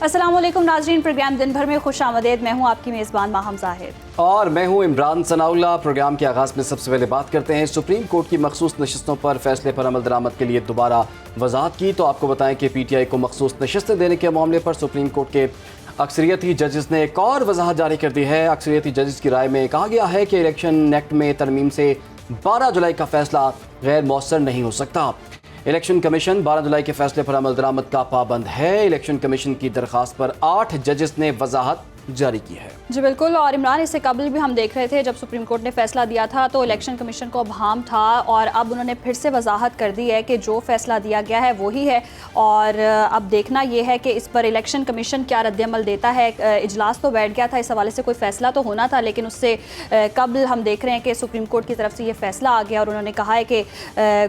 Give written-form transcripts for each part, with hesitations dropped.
अस्सलाम वालेकुम नाज़रीन, प्रोग्राम दिन भर में खुश आमदेद। मैं हूँ आपकी मेज़बान माहम ज़ाहिर और मैं हूँ इमरान सनाउल्लाह। प्रोग्राम के आगाज़ में सबसे पहले बात करते हैं सुप्रीम कोर्ट की मखसूस नशस्तों पर फैसले पर अमल दरामद के लिए दोबारा वजाहत की। तो आपको बताएं कि PTI को मखसूस नशस्तें देने के मामले पर सुप्रीम कोर्ट के अक्सरियती जजेस ने एक और वजाहत जारी कर दी है। अक्सरियती जजेस की राय में कहा गया है कि इलेक्शन एक्ट में तरमीम से 12 जुलाई का फैसला गैर मौसर नहीं हो सकता। इलेक्शन कमीशन 12 जुलाई के फैसले पर अमल दरामद का पाबंद है। इलेक्शन कमीशन की दरखास्त पर 8 जजेस ने वजाहत जारी की है। जी बिल्कुल। और इमरान, इससे कबल भी हम देख रहे थे जब सुप्रीम कोर्ट ने फैसला दिया था तो इलेक्शन कमीशन को अबहाम था, और अब उन्होंने फिर से वजाहत कर दी है कि जो फैसला दिया गया है वही है। और अब देखना यह है कि इस पर इलेक्शन कमीशन क्या रद्दअमल देता है। इजलास तो बैठ गया था, इस हवाले से कोई फैसला तो होना था, लेकिन उससे कबल हम देख रहे हैं कि सुप्रीम कोर्ट की तरफ से ये फैसला आ गया और उन्होंने कहा है कि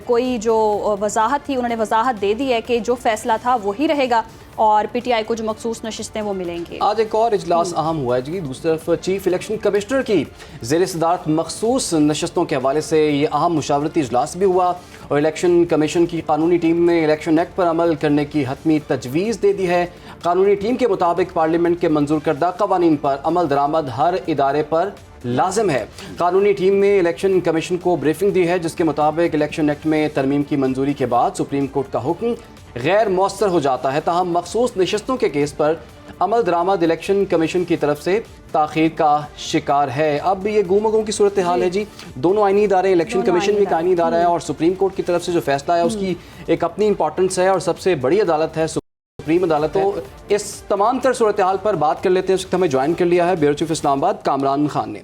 कोई जो वजाहत थी उन्होंने वजाहत दे दी है कि जो फैसला था वही रहेगा और PTI को जो मखसूस नशिस्तें वो मिलेंगी। आज एक और इजलास अहम हुआ है जी। दूसरी तरफ चीफ इलेक्शन कमिश्नर की ज़ेर सदारत मखसूस नशिस्तों के हवाले से ये अहम मुशावरती इजलास भी हुआ और इलेक्शन कमीशन की कानूनी टीम ने इलेक्शन एक्ट पर अमल करने की हतमी तजवीज़ दे दी है। कानूनी टीम के मुताबिक पार्लियामेंट के मंजूर करदा कवानीन पर अमल दरामद हर इदारे पर लाजिम है। कानूनी टीम ने इलेक्शन कमीशन को ब्रीफिंग दी है जिसके मुताबिक इलेक्शन एक्ट में तरमीम की मंजूरी के बाद सुप्रीम कोर्ट का हुक्म गैर मौसर हो जाता है। ताहम मखसूस नशस्तों के केस पर अमल दरामद इलेक्शन कमीशन की तरफ से ताख़ीर का शिकार है। अब ये गुमगुम की सूरत हाल है जी। दोनों आईनी इदारे, इलेक्शन कमीशन भी आईनी इदारा है और सुप्रीम कोर्ट की तरफ से जो फैसला है उसकी एक अपनी इंपॉर्टेंस है और सबसे बड़ी अदालत है सुप्रीम अदालत। तो इस तमाम तर सूरत हाल पर बात कर लेते हैं। इस वक्त हमें ज्वाइन कर लिया है ब्यूरो चीफ इस्लामाबाद कामरान खान ने।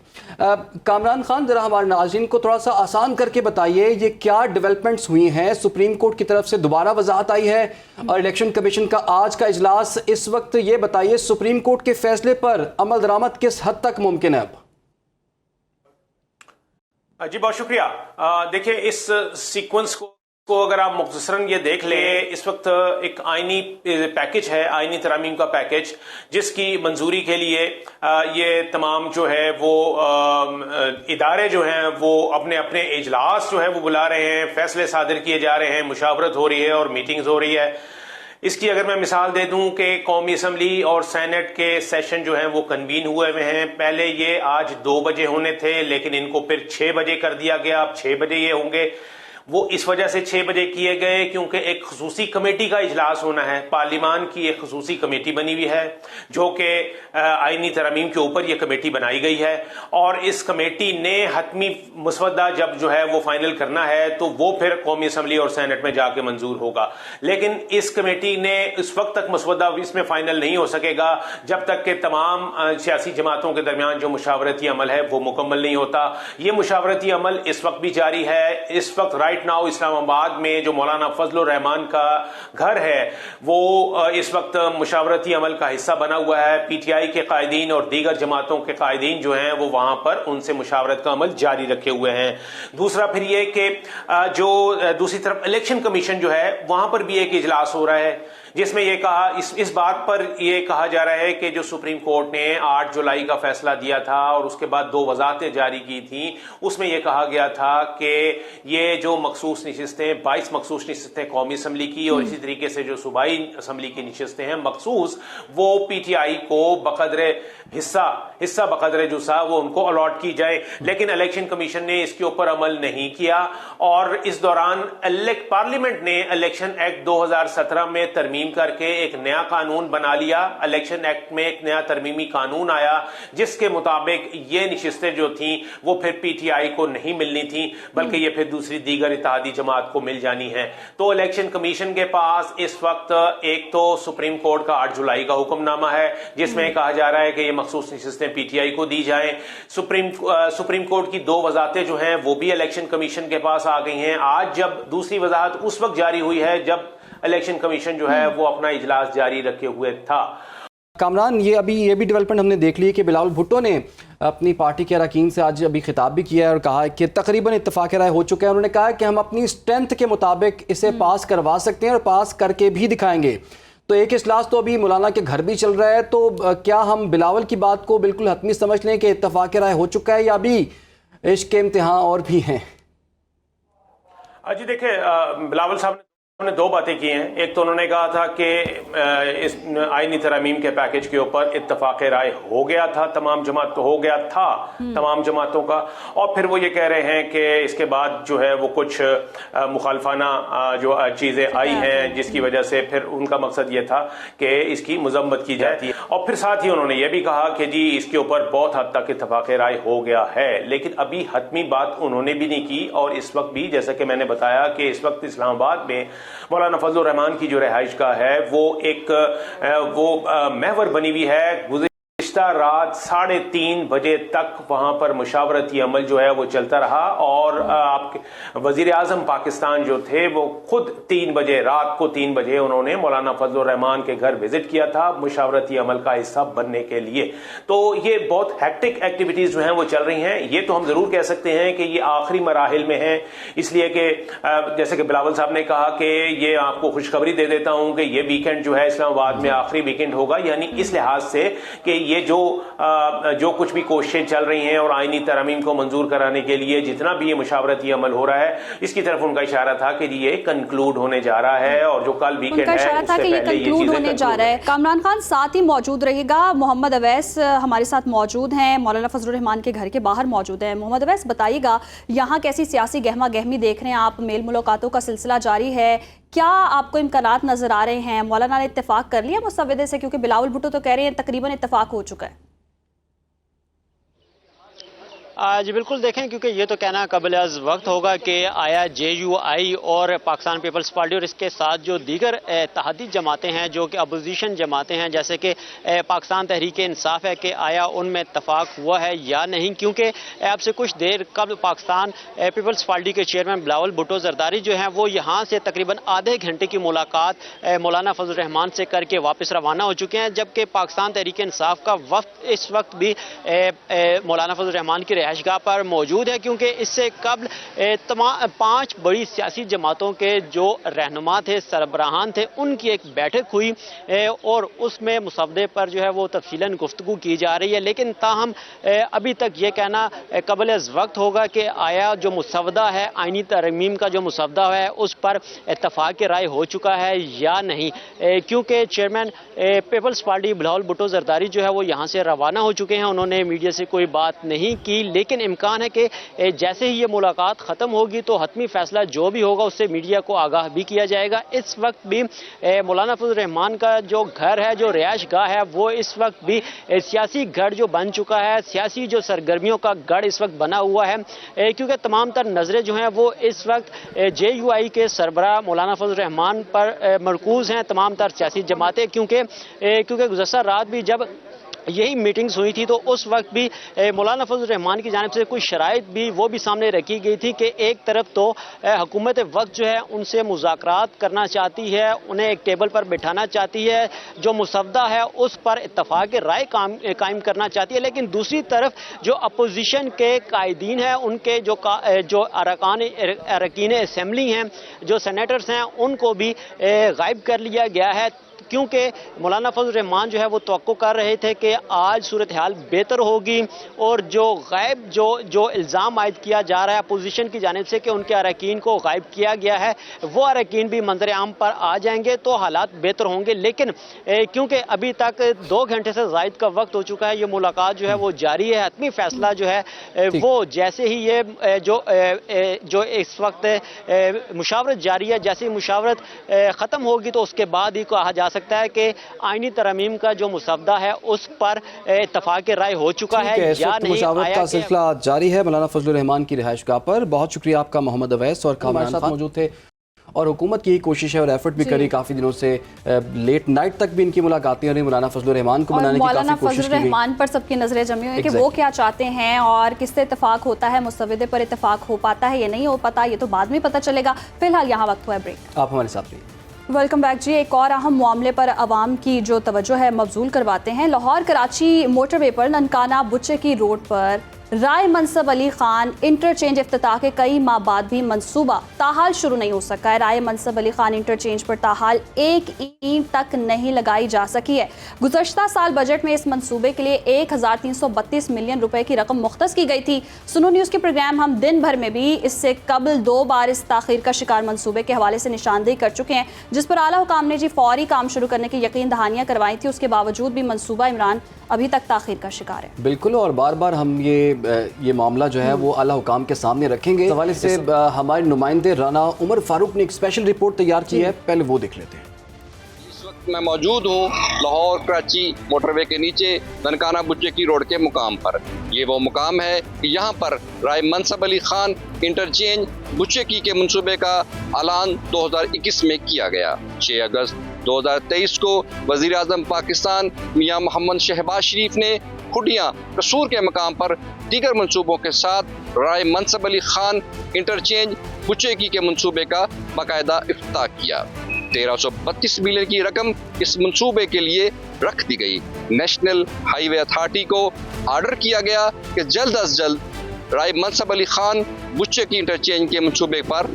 कामरान खान, ज़रा हमारे नाज़रीन को थोड़ा सा आसान करके बताइए ये क्या डेवलपमेंट्स हुई हैं। सुप्रीम कोर्ट की तरफ से दोबारा वजाहत आई है और इलेक्शन कमीशन का आज का इजलास। इस वक्त ये बताइए सुप्रीम कोर्ट के फैसले पर अमल दरामद किस हद तक मुमकिन है? अब जी बहुत शुक्रिया। देखिए, इस सीक्वेंस को अगर आप मुख्तसरन ये देख लें, इस वक्त एक आईनी पैकेज है, आईनी तरामीम का पैकेज, जिसकी मंजूरी के लिए ये तमाम जो है वो इदारे जो हैं वो अपने अपने इजलास जो है वो बुला रहे हैं, फैसले सादिर किए जा रहे हैं, मुशावरत हो रही है और मीटिंग्स हो रही है। इसकी अगर मैं मिसाल दे दूं कि कौमी असम्बली और सेनेट के सेशन जो हैं वो कन्वीन हुए हुए हैं। पहले ये आज 2 बजे होने थे, लेकिन इनको फिर 6 बजे कर दिया गया। अब 6 बजे ये होंगे। वो इस वजह से 6 बजे किए गए क्योंकि एक खसूसी कमेटी का इजलास होना है। पार्लियामान की एक खसूसी कमेटी बनी हुई है जो कि आईनी तरमीम के ऊपर यह कमेटी बनाई गई है और इस कमेटी ने हतमी मसवदा जब जो है वो फाइनल करना है तो वो फिर कौमी असम्बली और सेनेट में जाके मंजूर होगा। लेकिन इस कमेटी ने इस वक्त तक मसवदा इसमें फाइनल नहीं हो सकेगा जब तक कि तमाम सियासी जमातों के दरमियान जो मुशावरती अमल है वो मुकम्मल नहीं होता। ये मुशावरती अमल इस वक्त भी जारी है। इस वक्त राइट नाउ इस्लामाबाद में जो मौलाना फजल रहमान का घर है वो इस वक्त मुशावरती अमल का हिस्सा बना हुआ है। PTI के कायदीन और दीगर जमातों के कायदीन जो हैं वो वहां पर उनसे मुशावरत का अमल जारी रखे हुए हैं। दूसरा फिर ये कि जो दूसरी तरफ इलेक्शन कमीशन जो है वहां पर भी एक इजलास हो रहा है जिसमें यह कहा इस बात पर यह कहा जा रहा है कि जो सुप्रीम कोर्ट ने 8 जुलाई का फैसला दिया था और उसके बाद 2 वजाहतें जारी की थी, उसमें यह कहा गया था कि ये जो मखसूस नशिस्तें 22 मखसूस नशिस्तें कौमी असम्बली की और इसी तरीके से जो सूबाई असम्बली की नशिस्तें हैं मखसूस, वो PTI को बकदरे हिस्सा बकदरे जुसा वो उनको अलॉट की जाए। लेकिन इलेक्शन कमीशन ने इसके ऊपर अमल नहीं किया और इस दौरान पार्लियामेंट ने इलेक्शन एक्ट 2017 में तरमीम करके एक नया कानून बना लिया। इलेक्शन एक्ट में एक नया तरमीमी कानून आया जिसके मुताबिक ये नशिस्तें जो थी वो फिर PTI को नहीं मिलनी थी बल्कि ये फिर दूसरी दीगर इत्तेहादी जमात को मिल जानी है। तो इलेक्शन कमीशन के पास इस वक्त एक तो सुप्रीम कोर्ट का 8 जुलाई का हुक्मनामा है जिसमें कहा जा रहा है कि ये मखसूस नशिस्तें PTI को दी जाएं। सुप्रीम कोर्ट की 2 वजाहतें जो हैं वो भी इलेक्शन कमीशन के पास आ गई हैं। आज जब दूसरी वजाहत उस वक्त जारी हुई है जब इलेक्शन कमीशन जो है वो अपना इजलास जारी रखे हुए था। कामरान, ये भी डेवलपमेंट हमने देख ली कि बिलावल भुट्टो ने अपनी पार्टी के अरकान से आज अभी खिताब भी किया है और कहा है कि तकरीबन इत्तेफाक राय हो चुका है। उन्होंने कहा कि हम अपनी स्ट्रेंथ के मुताबिक इसे पास करवा सकते हैं और पास करके भी दिखाएंगे। तो एक इजलास तो अभी मौलाना के घर भी चल रहा है, तो क्या हम बिलावल की बात को बिल्कुल हतमी समझ लें कि इत्तेफाक राय हो चुका है या अभी इश्क के इम्तिहान और भी हैं? जी देखिए, बिलावल साहब उन्होंने दो बातें की हैं। एक तो उन्होंने कहा था कि इस आईनी तरमीम के पैकेज के ऊपर इत्तफाक राय हो गया था तमाम जमातों का, और फिर वो ये कह रहे हैं कि इसके बाद जो है वो कुछ मुखालफाना जो चीजें आई हैं जिसकी वजह से फिर उनका मकसद ये था कि इसकी मजम्मत की जाती है। और फिर साथ ही उन्होंने ये भी कहा कि जी इसके ऊपर बहुत हद तक इत्तफाक राय हो गया है, लेकिन अभी हतमी बात उन्होंने भी नहीं की। और इस वक्त भी जैसा कि मैंने बताया कि इस वक्त इस्लामाबाद में मौलाना फजलुर रहमान की जो रिहाइशगाह है वो एक महवर बनी हुई है। गुज़िश्ता रात 3:30 बजे तक वहां पर मुशावरती अमल जो है वो चलता रहा, और आपके वजीर आजम पाकिस्तान जो थे वो खुद रात को 3 बजे उन्होंने मौलाना फजलुर रहमान के घर विजिट किया था मुशावरती अमल का हिस्सा बनने के लिए। तो ये बहुत हैक्टिक एक्टिविटीज जो हैं वो चल रही हैं। ये तो हम जरूर कह सकते हैं कि ये आखिरी मराहिल में है, इसलिए कि जैसे कि बिलावल साहब ने कहा कि ये आपको खुशखबरी दे देता हूं कि ये वीकेंड जो है इस्लामाबाद में आखिरी वीकेंड होगा, यानी इस लिहाज से कि ये जो कुछ भी कोशिशें चल रही हैं और आईनी तरमीम को मंजूर कराने के लिए जितना भी ये मुशावरती अमल हो रहा है, इसकी तरफ उनका इशारा था कि ये कंक्लूड होने जा रहा है, और जो कल वीकेंड है उससे पहले ये चीजें होने जा रहा है। कामरान खान साथ ही मौजूद रहेगा, मोहम्मद अवैस हमारे साथ मौजूद हैं, मौलाना फजलुर रहमान के घर के बाहर मौजूद हैं। मोहम्मद अवैस, बताइएगा यहाँ कैसी सियासी गहमा गहमी देख रहे हैं आप? मेल मुलाकातों का सिलसिला जारी है, क्या आपको इम्कानात नजर आ रहे हैं? मौलाना ने इत्तेफाक कर लिया मुसव्विदे से, क्योंकि बिलावल भुट्टो तो कह रहे हैं तकरीबन इत्तेफाक हो चुका है। जी बिल्कुल, देखें क्योंकि ये तो कहना कबल अज़ वक्त होगा कि आया JUI और पाकिस्तान पीपल्स पार्टी और इसके साथ जो दीगर इत्तेहादी जमातें हैं जो कि अपोजिशन जमातें हैं जैसे कि पाकिस्तान तहरीक इंसाफ है कि आया उनमें इत्तफाक हुआ है या नहीं, क्योंकि अब से कुछ देर कबल पाकिस्तान पीपल्स पार्टी के चेयरमैन बिलावल भुट्टो जरदारी जो हैं वो यहाँ से तकरीबन आधे घंटे की मुलाकात मौलाना फजलुर रहमान से करके वापस रवाना हो चुके हैं, जबकि पाकिस्तान तहरीक इंसाफ का वफ्द इस वक्त भी मौलाना फजलुर रहमान की रिहाइशगाह पर मौजूद है, क्योंकि इससे कबल तमाम 5 बड़ी सियासी जमातों के जो रहनुमा थे, सरबराहान थे, उनकी एक बैठक हुई और उसमें मुसवदे पर जो है वो तफसीलन गुफ्तगू की जा रही है। लेकिन ताहम अभी तक ये कहना कबल अज़ वक्त होगा कि आया जो मुसवदा है, आईनी तरमीम का जो मुसवदा है, उस पर इत्तफाक राय हो चुका है या नहीं, क्योंकि chairman people's party Bilawal Bhutto Zardari जो है वो यहाँ से रवाना हो चुके हैं। उन्होंने मीडिया से कोई बात नहीं की, लेकिन इम्कान है कि जैसे ही ये मुलाकात ख़त्म होगी तो हतमी फैसला जो भी होगा उससे मीडिया को आगाह भी किया जाएगा। इस वक्त भी मौलाना फजलुर रहमान का जो घर है, जो रिहाइशगाह है, वो इस वक्त भी सियासी गढ़ जो बन चुका है, सियासी जो सरगर्मियों का गढ़ इस वक्त बना हुआ है, क्योंकि तमाम तर नज़रें जो हैं वो इस वक्त JUI के सरबराह मौलाना फजलुर रहमान पर मरकूज़ हैं, तमाम तर सियासी जमातें, क्योंकि गुज़श्ता रात भी जब यही मीटिंग्स हुई थी तो उस वक्त भी मौलाना फजलुर रहमान की जानिब से कुछ शराइत भी वो भी सामने रखी गई थी कि एक तरफ तो हुकूमत वक्त जो है उनसे मुज़ाकरात करना चाहती है, उन्हें एक टेबल पर बिठाना चाहती है, जो मुसवदा है उस पर इत्तफाक राय कायम करना चाहती है, लेकिन दूसरी तरफ जो अपोजिशन के कायदीन हैं, उनके जो अरकान असम्बली हैं, जो सेनेटर्स हैं, उनको भी गायब कर लिया गया है, क्योंकि मौलाना फजलुर रहमान जो है वो तवक्को कर रहे थे कि आज सूरत हाल बेहतर होगी, और जो गायब जो इल्ज़ाम आयद किया जा रहा है अपोजिशन की जानिब से कि उनके अरकान को गायब किया गया है, वो अरकान भी मंजर आम पर आ जाएंगे तो हालात बेहतर होंगे। लेकिन क्योंकि अभी तक 2 घंटे से ज़ायद का वक्त हो चुका है, ये मुलाकात जो है वो जारी है। हतमी फैसला जो है वो जैसे ही ये जो इस वक्त मुशावरत जारी है, जैसे ही मुशावरत ख़त्म होगी तो उसके बाद ही कहा जा सकता है कि आईनी तरमीम का जो मुसवदा है उस पर इत्तफाक राय हो चुका है या नहीं। मुशावरत का सिलसिला जारी है मौलाना फजलुर रहमान की रिहाइशगाह पर। बहुत शुक्रिया आपका मोहम्मद अवैस, और हमारे साथ मौजूद थे। और हुकूमत की कोशिश है और एफर्ट भी करी काफी दिनों से, लेट नाइट तक भी इनकी मुलाकातें हो रही, मौलाना फजलुर रहमान को मनाने की काफी कोशिश की गई। मौलाना फजलुर रहमान पर सबकी नजरें जमी हुई है कि वो क्या चाहते हैं और किससे इत्तफाक होता है, मुसवदे पर इत्तफाक हो पाता है या नहीं हो पाता, ये तो बाद में पता चलेगा। फिलहाल यहाँ वक्त हुआ है ब्रेक। आप हमारे साथ रहिए। वेलकम बैक जी। एक और अहम मामले पर आवाम की जो तवज्जो है मबजूल करवाते हैं। लाहौर कराची मोटरवे पर ननकाना बुच्चे की रोड पर राय मनसब अली खान इंटरचेंज इफ्तिताह के कई माह बाद भी मंसूबा ताहाल शुरू नहीं हो सका है। राय मनसब अली खान इंटरचेंज पर ताहाल एक ईंट तक नहीं लगाई जा सकी है। गुज़श्ता साल बजट में इस मंसूबे के लिए 1332 मिलियन रुपए की रकम मुख्तस की गई थी। सुनो न्यूज़ के प्रोग्राम हम दिन भर में भी इससे कबल 2 बार इस ताखीर का शिकार मंसूबे के हवाले से निशानदेही कर चुके हैं, जिस पर आला हुकाम ने जी फौरी काम शुरू करने की यकीन दहानियाँ करवाई थी। उसके बावजूद भी मंसूबा इमरान अभी तक ताखीर का शिकार है। बिल्कुल, और बार बार हम ये मामला जो है वो आला हुकाम के सामने रखेंगे। इस हवाले से हमारे नुमाइंदे राना उमर फारूक ने एक स्पेशल रिपोर्ट तैयार की है, पहले वो देख लेते हैं। इस वक्त मैं मौजूद हूँ लाहौर कराची मोटरवे के नीचे ननकाना बुच्चेकी रोड के मुकाम पर। ये वो मुकाम है कि यहाँ पर राय मनसब अली खान इंटरचेंज बुच्चेकी के मंसूबे का ऐलान 2021 में किया गया। 6 अगस्त 2023 को वज़ीर आज़म पाकिस्तान मियां मोहम्मद शहबाज शरीफ ने खुडियाँ कसूर के मकाम पर दीगर मंसूबों के साथ राय मनसब अली खान इंटरचेंज बुच्चेकी के मंसूबे का बाकायदा इफ्तिताह किया। 1332 मिलियन की रकम इस मंसूबे के लिए रख दी गई। नेशनल हाईवे अथॉरिटी को ऑर्डर किया गया कि जल्द अज जल्द राय मनसब अली खान बुच्चेकी इंटरचेंज के मंसूबे पर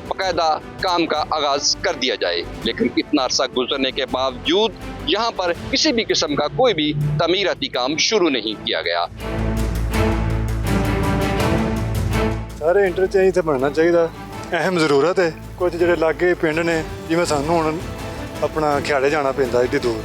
बाकायदा काम का आगाज कर दिया जाए, लेकिन इतना अरसा गुजरने के बावजूद यहाँ पर किसी भी किस्म का कोई भी तमीराती काम शुरू नहीं किया गया। सारे इंटरचेंज तो बनना चाहिए, अहम जरूरत है। कुछ जो लागे पिंड ने जिवें सानू हुण अपना खियाड़े जाना पैंदा एड्डी दूर,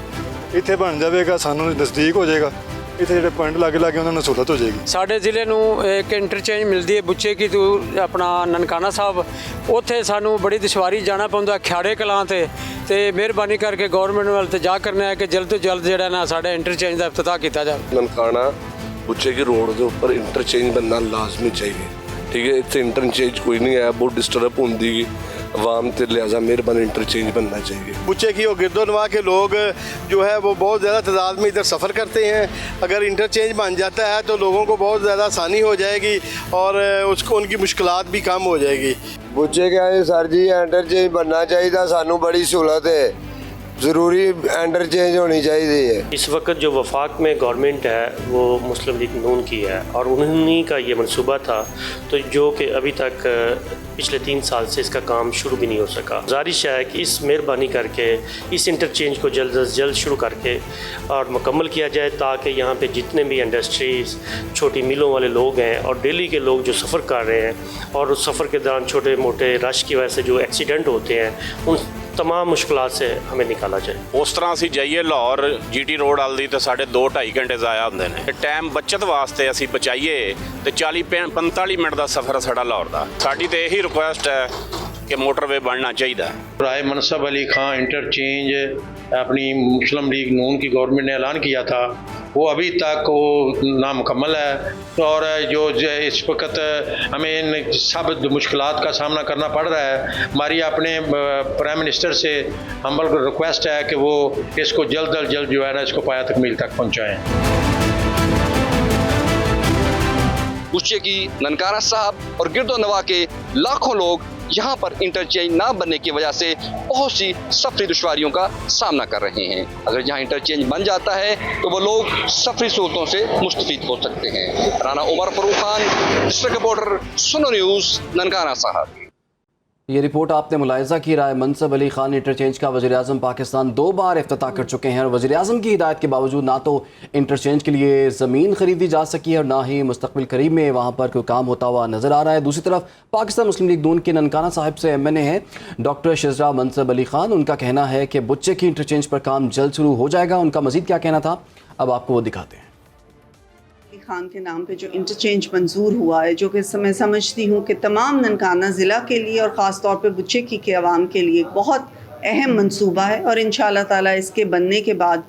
इत्थे बन जाएगा सानू नज़दीक हो जाएगा। इत्थे ਜਿਹੜੇ ਪਿੰਡ ਲਾਗੇ ਲਾਗੇ ਉਹਨਾਂ ਨੂੰ ਸਹੂਲਤ ਹੋ ਜਾਏਗੀ। ਸਾਡੇ ਜ਼ਿਲ੍ਹੇ ਨੂੰ ਇੱਕ ਇੰਟਰਚੇਂਜ ਮਿਲਦੀ ਹੈ ਬੁੱਚੇਕੀ ਤੋਂ ਆਪਣਾ ਨਨਕਾਣਾ ਸਾਹਿਬ, ਉੱਥੇ ਸਾਨੂੰ ਬੜੀ ਦੁਸ਼ਵਾਰੀ ਜਾਣਾ ਪੈਂਦਾ ਖਿਆੜੇ ਕਲਾਂ ਤੇ ਮਿਹਰਬਾਨੀ ਕਰਕੇ ਗਵਰਨਮੈਂਟ ਵੱਲ ਇਲਤਜਾ ਕਰਨਾ ਹੈ ਕਿ ਜਲਦ ਤੋਂ ਜਲਦ ਜਿਹੜਾ ਨਾ ਸਾਡੇ ਇੰਟਰਚੇਂਜ ਦਾ ਇਫਤਤਾਹ ਕੀਤਾ ਜਾਵੇ। ਨਨਕਾਣਾ ਬੁੱਚੇਕੀ ਰੋਡ ਦੇ ਉੱਪਰ ਇੰਟਰਚੇਂਜ बनना ਲਾਜ਼ਮੀ ਚਾਹੀਏ। ठीक है, इतने इंटरचेंज कोई नहीं है, बहुत डिस्टर्ब होती आवाम तो लिहाजा मेहरबानी इंटरचेंज बनना चाहिए। बुच्चेकी और गिरदोनवा के लोग जो है वो बहुत ज़्यादा तादाद में इधर सफ़र करते हैं। अगर इंटरचेंज बन जाता है तो लोगों को बहुत ज़्यादा आसानी हो जाएगी और उसको उनकी मुश्किलात भी कम हो जाएगी। बुच्चेकी सर जी इंटरचेंज बनना चाहिए, सानू बड़ी सहूलत है, ज़रूरी इंटरचेंज होनी चाहिए है। इस वक्त जो वफाक में गवर्नमेंट है वो मुस्लिम लीग नून की है और उन्हीं का ये मंसूबा था, तो जो कि अभी तक पिछले 3 साल से इसका काम शुरू भी नहीं हो सका। गुजारिश है कि इस मेहरबानी करके इस इंटरचेंज को जल्द अज जल्द शुरू करके और मुकम्मल किया जाए, ताकि यहाँ पे जितने भी इंडस्ट्रीज़ छोटी मिलों वाले लोग हैं और दिल्ली के लोग जो सफ़र कर रहे हैं और उस सफ़र के दौरान छोटे मोटे रश की वजह से जो एक्सीडेंट होते हैं उन तमाम मुश्किलात से हमें निकाला जाए। उस तरह असीं जाइए लाहौर GT रोड वाल दी तो साढ़े 2-2.5 घंटे ज़ाया होंदे ने। टाइम बचत वास्ते असीं बचाइए तो 40-45 मिनट का सफ़र साढ़ा लाहौर का। साडी तो यही रिक्वेस्ट है कि मोटरवे बनना चाहिए। राय मनसब अली खान इंटरचेंज अपनी मुस्लिम लीग नून की गवर्नमेंट ने ऐलान किया था, वो अभी तक वो नामुकम्मल है और जो इस वक्त हमें इन सब मुश्किलात का सामना करना पड़ रहा है। हमारी अपने प्राइम मिनिस्टर से हम्बल रिक्वेस्ट है कि वो इसको जल्द अज जल्द जो है ना इसको पाया तकमील तक पहुँचाएँ। बुच्चेकी, ननकाना साहब और गिरदोनवा के लाखों लोग यहाँ पर इंटरचेंज ना बनने की वजह से बहुत सी सफरी दुश्वारियों का सामना कर रहे हैं। अगर यहाँ इंटरचेंज बन जाता है तो वो लोग सफरी सहूलतों से मुस्तफीद हो सकते हैं। राना उमर फारूक खान, डिस्ट्रिक्ट रिपोर्टर, सुनो न्यूज़, ननकाना साहब। ये रिपोर्ट आपने मुलाहिजा की। राय मनसब अली खान इंटरचेंज का वज़ीर आज़म पाकिस्तान 2 बार इफ्तिताह कर चुके हैं और वज़ीर आज़म की हिदायत के बावजूद ना तो इंटरचेंज के लिए ज़मीन ख़रीदी जा सकी है और ना ही मुस्तक़बिल करीब में वहाँ पर कोई काम होता हुआ नज़र आ रहा है। दूसरी तरफ पाकिस्तान मुस्लिम लीग नून के ननकाना साहिब से MNA हैं डॉक्टर शिजरा मनसब अली खान। उनका कहना है कि बुच्चेकी इंटरचेंज पर काम जल्द शुरू हो जाएगा। उनका मज़ीद क्या कहना था, अब आपको वो दिखाते हैं। खान के नाम पे जो इंटरचेंज मंजूर हुआ है, जो कि मैं समझती हूँ कि तमाम ननकाना ज़िला के लिए और ख़ास तौर पे बुच्चेकी के अवाम के लिए बहुत अहम मंसूबा है और इंशाअल्लाह ताला इसके बनने के बाद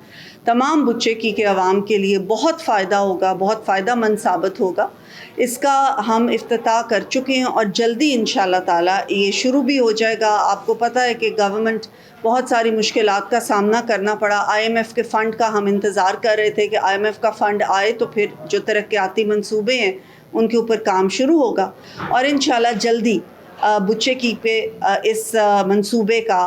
तमाम बुच्चेकी के अवाम के लिए बहुत फ़ायदा होगा, बहुत फ़ायदामंद साबित होगा। इसका हम इफ्तिताह कर चुके हैं और जल्दी इंशाअल्लाह ताला ये शुरू भी हो जाएगा। आपको पता है कि गवर्नमेंट बहुत सारी मुश्किलात का सामना करना पड़ा। IMF के फ़ंड का हम इंतज़ार कर रहे थे कि IMF का फ़ंड आए तो फिर जो तरक्याती मंसूबे हैं उनके ऊपर काम शुरू होगा और इंशाअल्लाह जल्दी बुच्चेकी पे इस मंसूबे का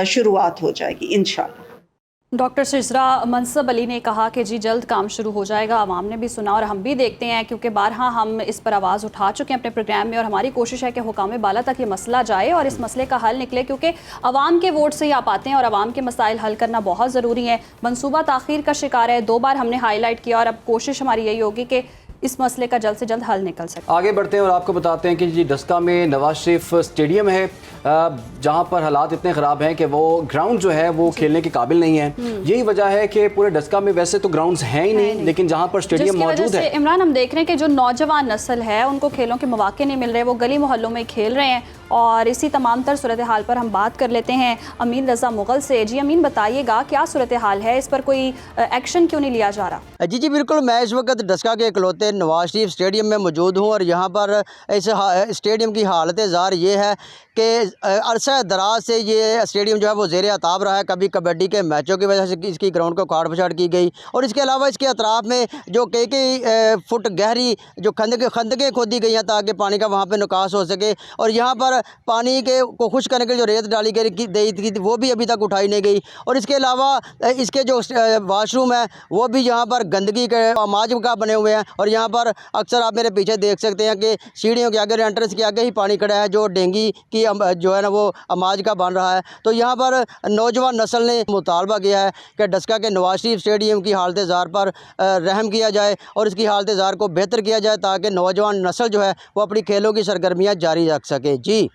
शुरुआत हो जाएगी इंशाअल्लाह। डॉक्टर सिजरा मनसब अली ने कहा कि जी जल्द काम शुरू हो जाएगा। आवाम ने भी सुना और हम भी देखते हैं, क्योंकि बारहा हम इस पर आवाज़ उठा चुके हैं अपने प्रोग्राम में, और हमारी कोशिश है कि हुकाम बाला तक ये मसला जाए और इस मसले का हल निकले, क्योंकि आवाम के वोट से ही आप आते हैं और आवाम के मसाइल हल करना बहुत ज़रूरी है। मनसूबा ताख़ीर का शिकार है, 2 बार हमने हाईलाइट किया और अब कोशिश हमारी यही होगी कि इस मसले का जल्द से जल्द हल निकल सके। आगे बढ़ते हैं और आपको बताते हैं कि जी डस्का में नवाज शरीफ स्टेडियम है, जहां पर हालात इतने ख़राब हैं कि वो ग्राउंड जो है वो खेलने के काबिल नहीं है। यही वजह है कि पूरे डस्का में वैसे तो ग्राउंड्स हैं ही नहीं, लेकिन जहां पर स्टेडियम मौजूद है। इमरान, हम देख रहे हैं कि जो नौजवान नस्ल है उनको खेलों के मौके नहीं मिल रहे, वो गली मोहल्लों में खेल रहे हैं। और इसी तमाम तर सूरत हाल पर हम बात कर लेते हैं अमीन रज़ा मुग़ल से। जी अमीन, बताइएगा क्या सूरत हाल है, इस पर कोई एक्शन क्यों नहीं लिया जा रहा? जी बिल्कुल, मैं इस वक्त डस्का के इकलौते नवाज शरीफ स्टेडियम में मौजूद हूँ और यहाँ पर इस स्टेडियम की हालत ज़ार ये है कि अरसा दराज से ये स्टेडियम जो है वो ज़ेर अताब रहा है। कभी कबड्डी के मैचों की वजह से इसकी ग्राउंड को काट पछाड़ की गई, और इसके अलावा इसके अतराफ़ में जो कई फुट गहरी जो खंदकें खोदी गई हैं ताकि पानी का वहाँ पर निकास हो सके, और यहाँ पर पानी के को खुश करने के जो रेत डाली गई थी वो भी अभी तक उठाई नहीं गई। और इसके अलावा इसके जो वाशरूम है वो भी यहाँ पर गंदगी के अमाज का बने हुए हैं, और यहाँ पर अक्सर आप मेरे पीछे देख सकते हैं कि सीढ़ियों के आगे, एंट्रेंस के आगे ही पानी खड़ा है जो डेंगी की जो है ना वो अमाज का बन रहा है। तो यहाँ पर नौजवान नस्ल ने मुतालबा किया है कि डस्का के नवाज शरीफ स्टेडियम की हालत ज़ार पर रहम किया जाए और इसकी हालत ज़ार को बेहतर किया जाए ताकि नौजवान नस्ल जो है वो अपनी खेलों की सरगर्मियाँ जारी रख सके। जी